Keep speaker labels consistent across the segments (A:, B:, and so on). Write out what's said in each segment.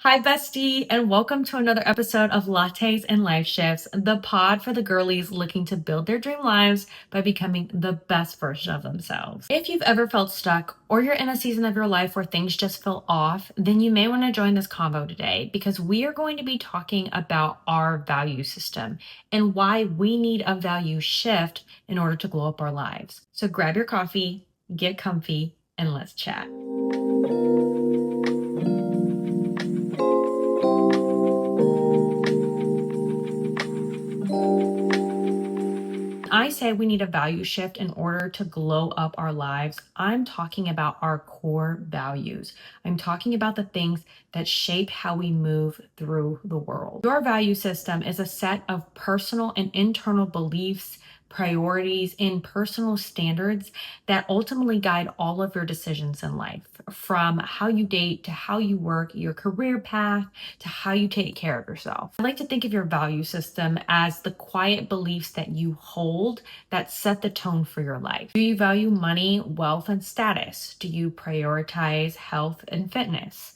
A: Hi, bestie, and welcome to another episode of Lattes and Life Shifts, the pod for the girlies looking to build their dream lives by becoming the best version of themselves. If you've ever felt stuck or you're in a season of your life where things just feel off, then you may want to join this convo today because we are going to be talking about our value system and why we need a value shift in order to glow up our lives. So grab your coffee, get comfy, and let's chat. I say we need a value shift in order to glow up our lives, I'm talking about our core values. I'm talking about the things that shape how we move through the world. Your value system is a set of personal and internal beliefs, priorities, and personal standards that ultimately guide all of your decisions in life, from how you date to how you work, your career path to how you take care of yourself. I like to think of your value system as the quiet beliefs that you hold that set the tone for your life. Do you value money, wealth, and status? Do you prioritize health and fitness?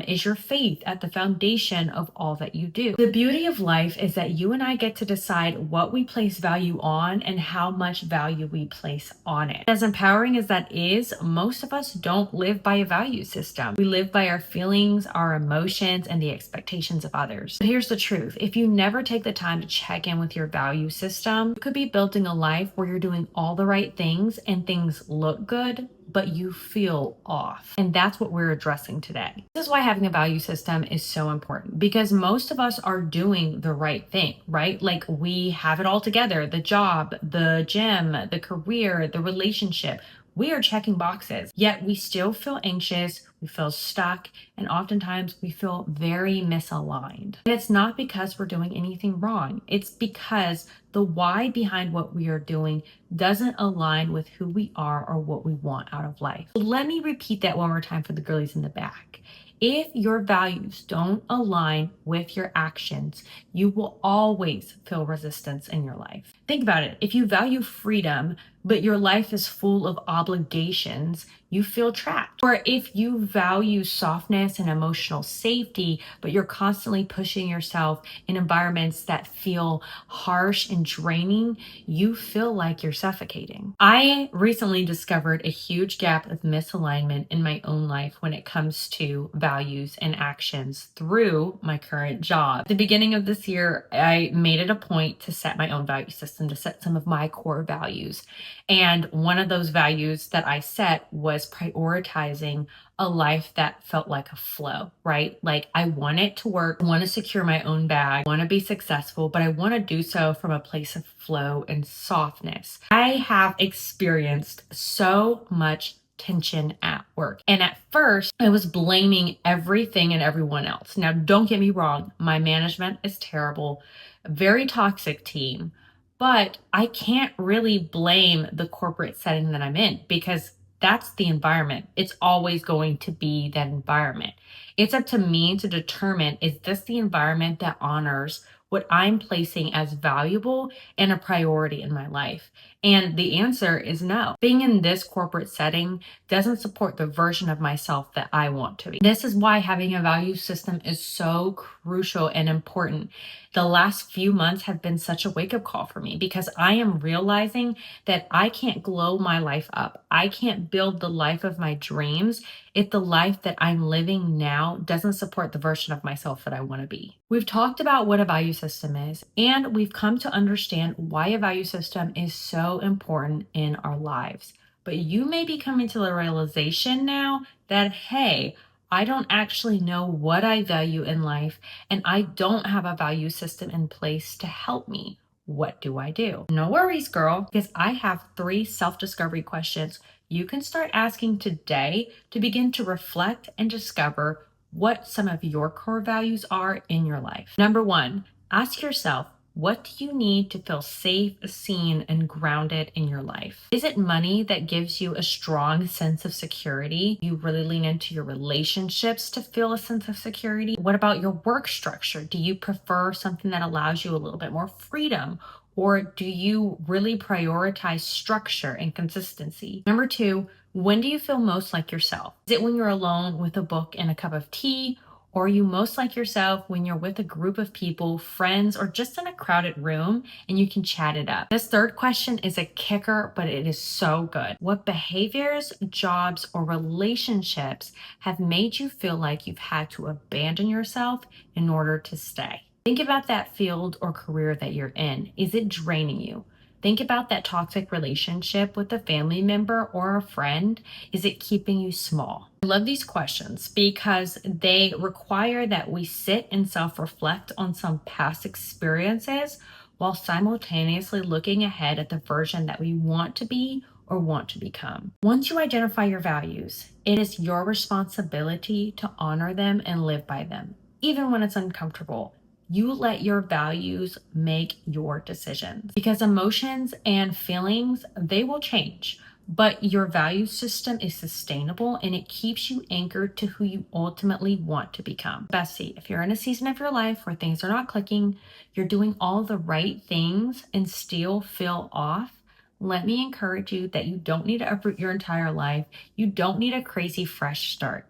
A: Is your faith at the foundation of all that you do? The beauty of life is that you and I get to decide what we place value on and how much value we place on it. As empowering as that is, most of us don't live by a value system. We live by our feelings, our emotions, and the expectations of others. But here's the truth. If you never take the time to check in with your value system, you could be building a life where you're doing all the right things and things look good, but you feel off. And that's what we're addressing today. This is why having a value system is so important, because most of us are doing the right thing, right? Like we have it all together, the job, the gym, the career, the relationship. We are checking boxes, yet we still feel anxious, we feel stuck, and oftentimes we feel very misaligned. And it's not because we're doing anything wrong. It's because the why behind what we are doing doesn't align with who we are or what we want out of life. So let me repeat that one more time for the girlies in the back. If your values don't align with your actions, you will always feel resistance in your life. Think about it. If you value freedom, but your life is full of obligations, you feel trapped. Or if you value softness and emotional safety, but you're constantly pushing yourself in environments that feel harsh and draining, you feel like you're suffocating. I recently discovered a huge gap of misalignment in my own life when it comes to values and actions through my current job. At the beginning of this year, I made it a point to set my own value system, to set some of my core values. And one of those values that I set was prioritizing a life that felt like a flow, right? Like I want it to work, I want to secure my own bag, I want to be successful, but I want to do so from a place of flow and softness. I have experienced so much tension at work. And at first, I was blaming everything and everyone else. Now, don't get me wrong, my management is terrible, a very toxic team. But I can't really blame the corporate setting that I'm in because that's the environment. It's always going to be that environment. It's up to me to determine, is this the environment that honors what I'm placing as valuable and a priority in my life? And the answer is no. Being in this corporate setting doesn't support the version of myself that I want to be. This is why having a value system is so crucial and important. The last few months have been such a wake-up call for me because I am realizing that I can't glow my life up. I can't build the life of my dreams if the life that I'm living now doesn't support the version of myself that I want to be. We've talked about what a value system is, and we've come to understand why a value system is so important in our lives. But you may be coming to the realization now that, hey, I don't actually know what I value in life, and I don't have a value system in place to help me. What do I do? No worries, girl, because I have 3 self-discovery questions you can start asking today to begin to reflect and discover what some of your core values are in your life. Number 1, ask yourself, what do you need to feel safe, seen, and grounded in your life? Is it money that gives you a strong sense of security? You really lean into your relationships to feel a sense of security? What about your work structure? Do you prefer something that allows you a little bit more freedom? Or do you really prioritize structure and consistency? Number 2, when do you feel most like yourself? Is it when you're alone with a book and a cup of tea? Or are you most like yourself when you're with a group of people, friends, or just in a crowded room and you can chat it up? This third question is a kicker, but it is so good. What behaviors, jobs, or relationships have made you feel like you've had to abandon yourself in order to stay? Think about that field or career that you're in. Is it draining you? Think about that toxic relationship with a family member or a friend. Is it keeping you small? I love these questions because they require that we sit and self-reflect on some past experiences while simultaneously looking ahead at the version that we want to be or want to become. Once you identify your values, it is your responsibility to honor them and live by them, even when it's uncomfortable. You let your values make your decisions because emotions and feelings, they will change, but your value system is sustainable and it keeps you anchored to who you ultimately want to become. Bestie, if you're in a season of your life where things are not clicking, you're doing all the right things and still feel off, let me encourage you that you don't need to uproot your entire life. You don't need a crazy fresh start.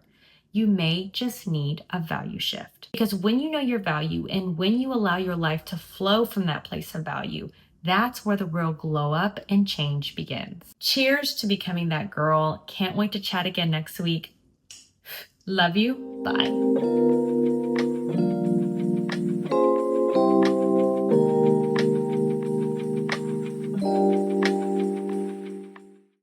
A: You may just need a value shift. Because when you know your value and when you allow your life to flow from that place of value, that's where the real glow up and change begins. Cheers to becoming that girl. Can't wait to chat again next week. Love you. Bye.